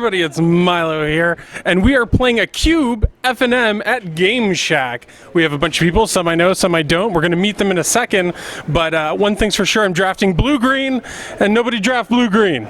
everybody, it's Milo here, and we are playing a Cube FNM at Game Shack. We have a bunch of people, some I know, some I don't. We're going to meet them in a second, but one thing's for sure, I'm drafting blue-green, and nobody draft blue-green.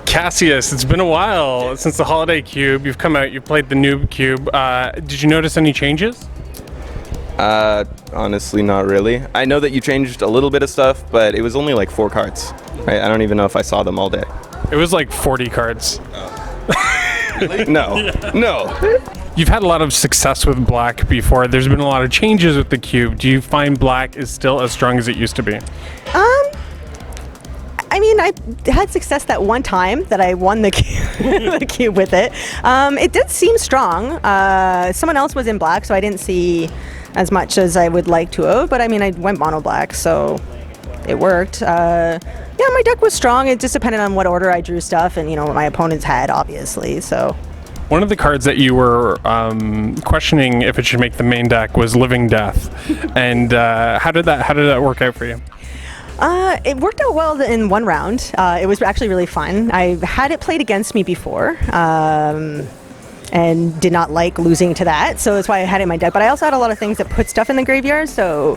Cassius, it's been a while since the Holiday Cube. You've come out, you've played the Noob Cube. Did you notice any changes? Honestly, not really. I know that you changed a little bit of stuff, but it was only like 4 cards. Right? I don't even know if I saw them all day. It was like 40 cards. Really? No. Yeah. No. You've had a lot of success with black before. There's been a lot of changes with the cube. Do you find black is still as strong as it used to be? I mean, I had success that one time that I won the the cube with it. It did seem strong. Someone else was in black, so I didn't see as much as I would like to have. But I mean, I went mono black, so it worked. Yeah, my deck was strong. It just depended on what order I drew stuff and, you know, what my opponents had, obviously. So. One of the cards that you were questioning if it should make the main deck was Living Death. And how did that work out for you? It worked out well in one round. It was actually really fun. I had it played against me before, and did not like losing to that, so that's why I had it in my deck. But I also had a lot of things that put stuff in the graveyard, so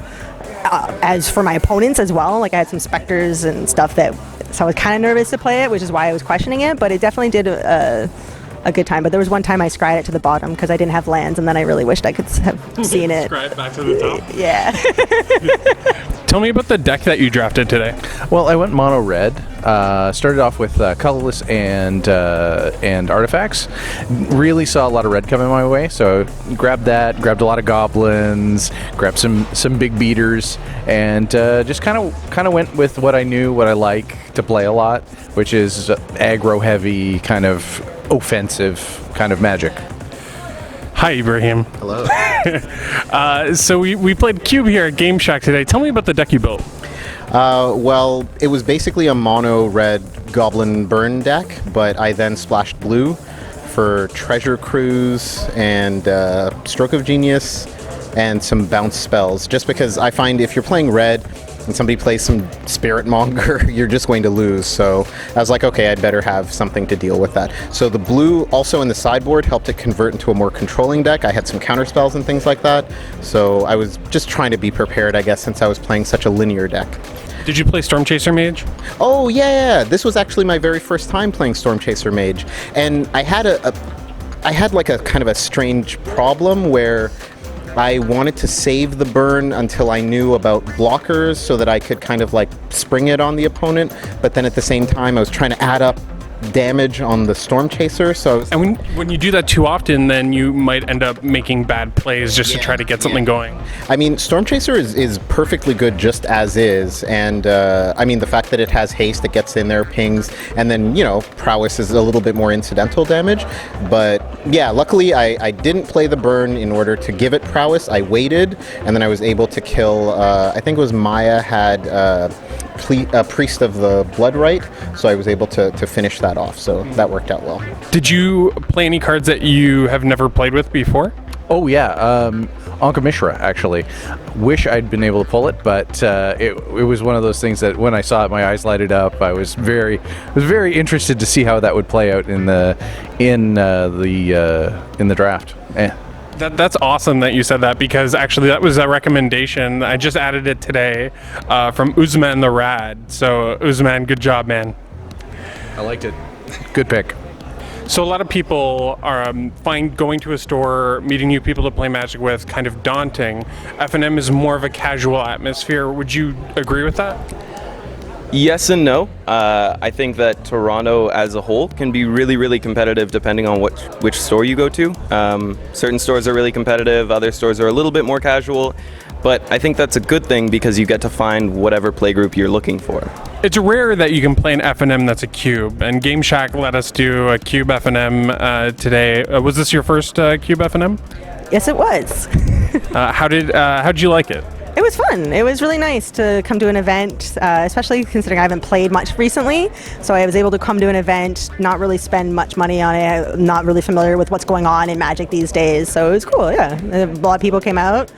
as for my opponents as well, like I had some specters and stuff so I was kind of nervous to play it, which is why I was questioning it, but it definitely did a good time. But there was one time I scryed it to the bottom because I didn't have lands, and then I really wished I could have seen it. Scryed back to the top? Yeah. Tell me about the deck that you drafted today. Well, I went mono red. Started off with colorless and artifacts. Really saw a lot of red coming my way, so grabbed that. Grabbed a lot of goblins. Grabbed some big beaters, and just kind of went with what I knew, what I like to play a lot, which is aggro heavy, kind of offensive kind of magic. Hi, Ibrahim. Hello. So we played Cube here at Game Shack today. Tell me about the deck you built. Well, it was basically a mono red Goblin Burn deck, but I then splashed blue for Treasure Cruise and Stroke of Genius and some bounce spells, just because I find if you're playing red and somebody plays some Spirit Monger, you're just going to lose. So I was like, okay, I'd better have something to deal with that. So the blue also in the sideboard helped it convert into a more controlling deck. I had some counter spells and things like that. So I was just trying to be prepared, I guess, since I was playing such a linear deck. Did you play Storm Chaser Mage? Oh yeah, this was actually my very first time playing Storm Chaser Mage. And I had I had like a kind of a strange problem where I wanted to save the burn until I knew about blockers so that I could kind of like spring it on the opponent, but then at the same time I was trying to add up damage on the Storm Chaser, so and when you do that too often, then you might end up making bad plays just to try to get something going. I mean, Storm Chaser is perfectly good just as is, and I mean, the fact that it has haste, it gets in there, pings, and then, you know, prowess is a little bit more incidental damage. But yeah, luckily I didn't play the burn in order to give it prowess. I waited, and then I was able to kill, I think it was Maya had Priest of the Bloodright, so I was able to finish that off, so that worked out well. Did you play any cards that you have never played with before? Oh yeah, Anka Mishra, actually. Wish I'd been able to pull it, but it was one of those things that when I saw it, my eyes lighted up. I was very interested to see how that would play out in the draft. That's awesome that you said that, because actually that was a recommendation. I just added it today from Uzman the Rad. So Uzman, good job, man. I liked it. Good pick. So a lot of people are find going to a store, meeting new people to play Magic with kind of daunting. FNM is more of a casual atmosphere. Would you agree with that? Yes and no. I think that Toronto as a whole can be really, really competitive depending on which store you go to. Certain stores are really competitive, other stores are a little bit more casual, but I think that's a good thing because you get to find whatever playgroup you're looking for. It's rare that you can play an FNM that's a cube, and Game Shack let us do a cube FNM today. Was this your first cube FNM? Yes, it was. How'd you like it? It was fun. It was really nice to come to an event, especially considering I haven't played much recently. So I was able to come to an event, not really spend much money on it, I'm not really familiar with what's going on in Magic these days. So it was cool, yeah. A lot of people came out.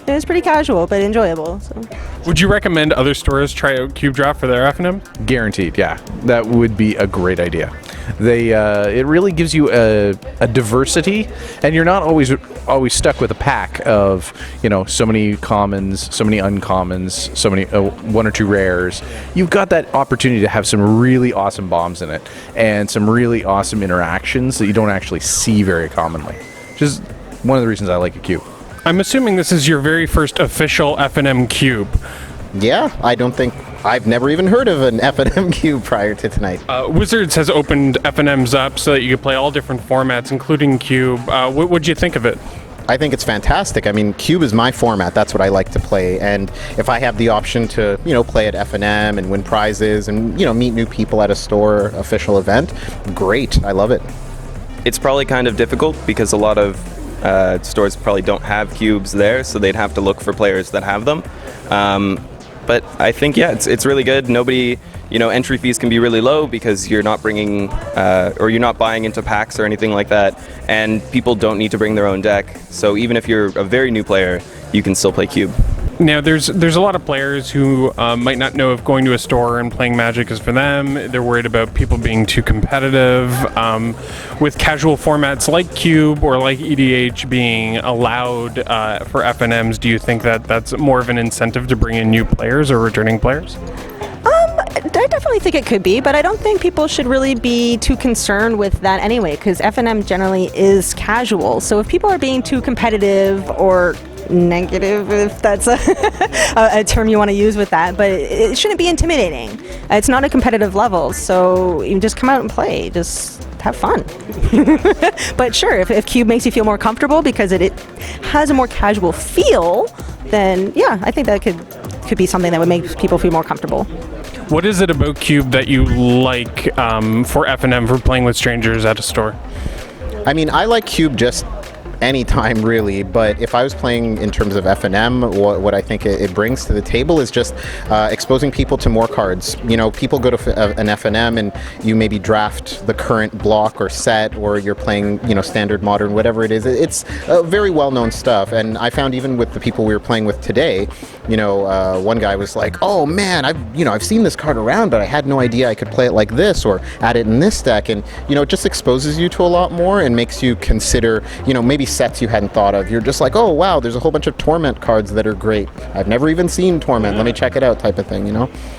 It was pretty casual, but enjoyable. So. Would you recommend other stores try out Cube Draft for their FNM? Guaranteed, yeah. That would be a great idea. It really gives you a diversity, and you're not always stuck with a pack of, so many commons, so many uncommons, so many one or two rares. You've got that opportunity to have some really awesome bombs in it, and some really awesome interactions that you don't actually see very commonly. Which is one of the reasons I like a Cube. I'm assuming this is your very first official FNM Cube. Yeah, I've never even heard of an FNM Cube prior to tonight. Wizards has opened FNMs up so that you can play all different formats, including Cube. What'd you think of it? I think it's fantastic. I mean, Cube is my format. That's what I like to play. And if I have the option to, play at FNM and win prizes and, meet new people at a store official event, great. I love it. It's probably kind of difficult because a lot of stores probably don't have cubes there, so they'd have to look for players that have them. But I think, it's really good. Nobody, entry fees can be really low because you're not bringing, or you're not buying into packs or anything like that, and people don't need to bring their own deck. So even if you're a very new player, you can still play Cube. Now, there's a lot of players who might not know if going to a store and playing Magic is for them. They're worried about people being too competitive. With casual formats like Cube or like EDH being allowed for FNMs, do you think that that's more of an incentive to bring in new players or returning players? I definitely think it could be, but I don't think people should really be too concerned with that anyway, because FNM generally is casual. So if people are being too competitive or negative, if that's a term you want to use with that, but it shouldn't be intimidating. It's not a competitive level, so you just come out and play. Just have fun. But sure, if Cube makes you feel more comfortable because it has a more casual feel, then yeah, I think that could be something that would make people feel more comfortable. What is it about Cube that you like for FNM, for playing with strangers at a store? I mean, I like Cube just anytime really, but if I was playing in terms of FNM, what I think it brings to the table is just exposing people to more cards. People go to an FNM and you maybe draft the current block or set, or you're playing standard, modern, whatever it is. It's very well-known stuff, and I found even with the people we were playing with today, one guy was like, oh man, I've seen this card around, but I had no idea I could play it like this or add it in this deck, and it just exposes you to a lot more and makes you consider maybe sets you hadn't thought of. You're just like, oh wow, there's a whole bunch of Torment cards that are great. I've never even seen Torment. Let me check it out, type of thing.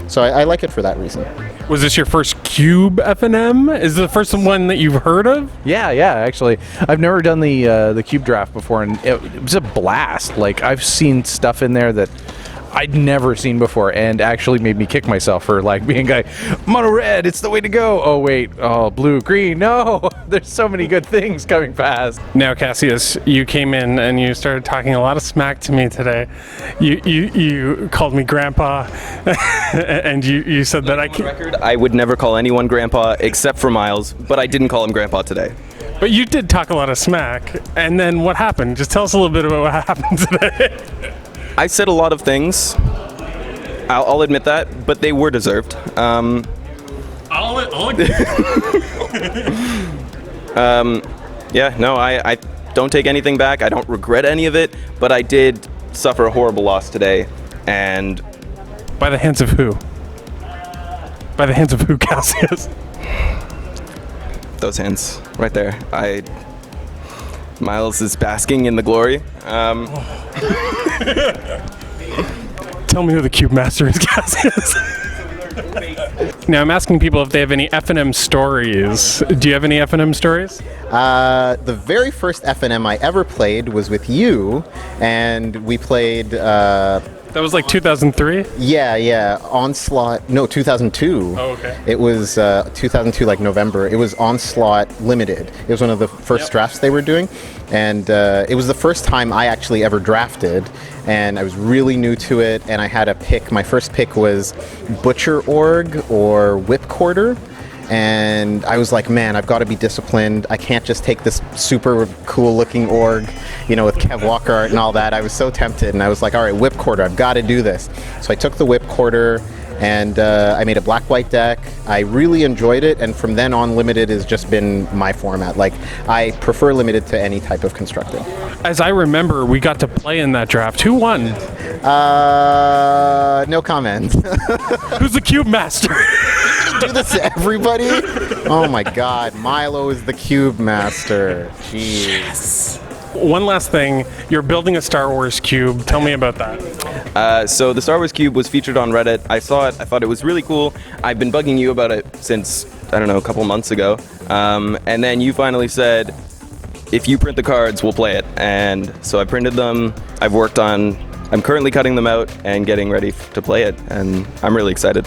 So I like it for that reason. Was this your first Cube FNM? Is it the first one that you've heard of? Yeah, actually, I've never done the Cube Draft before, and it was a blast. Like, I've seen stuff in there that I'd never seen before, and actually made me kick myself for being mono red, it's the way to go. Oh wait, blue, green, no. There's so many good things coming past. Now, Cassius, you came in and you started talking a lot of smack to me today. You called me grandpa, and you said that I can. Record, I would never call anyone grandpa except for Miles, but I didn't call him grandpa today. But you did talk a lot of smack, and then what happened? Just tell us a little bit about what happened today. I said a lot of things. I'll admit that, but they were deserved. I'll agree. I don't take anything back. I don't regret any of it, but I did suffer a horrible loss today, and By the hands of who? By the hands of who, Cassius? those hands right there. Miles is basking in the glory. Tell me who the Cube Master is, Cassius. Now, I'm asking people if they have any FNM stories. Do you have any FNM stories? The very first FNM I ever played was with you, and we played... That was like 2003? Yeah. Onslaught. No, 2002. Oh, okay. It was 2002, like November. It was Onslaught Limited. It was one of the first drafts they were doing. And it was the first time I actually ever drafted. And I was really new to it. And I had a pick. My first pick was Butcher Org or Whipcorder. And I was like, man, I've got to be disciplined. I can't just take this super cool looking org. with Kev Walker art and all that. I was so tempted, and I was like, all right, whip quarter, I've got to do this. So I took the whip quarter, and I made a black-white deck. I really enjoyed it, and from then on, limited has just been my format. Like, I prefer limited to any type of constructed. As I remember, we got to play in that draft. Who won? No comment. Who's the cube master? Do this to everybody? Oh my God, Milo is the cube master. Jeez. One last thing, you're building a Star Wars cube. Tell me about that. So the Star Wars Cube was featured on Reddit. I saw it. I thought it was really cool. I've been bugging you about it since, I don't know, a couple months ago. And then you finally said, if you print the cards, we'll play it. And so I printed them. I'm currently cutting them out and getting ready to play it. And I'm really excited.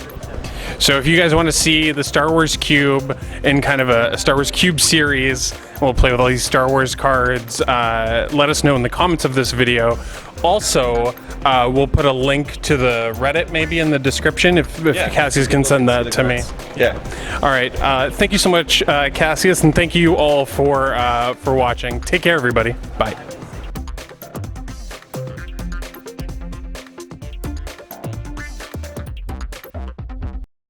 So if you guys want to see the Star Wars Cube in kind of a Star Wars Cube series, we'll play with all these Star Wars cards, let us know in the comments of this video. Also, we'll put a link to the Reddit maybe in the description if Cassius can send that to me. Yeah. All right. Thank you so much, Cassius, and thank you all for watching. Take care, everybody. Bye.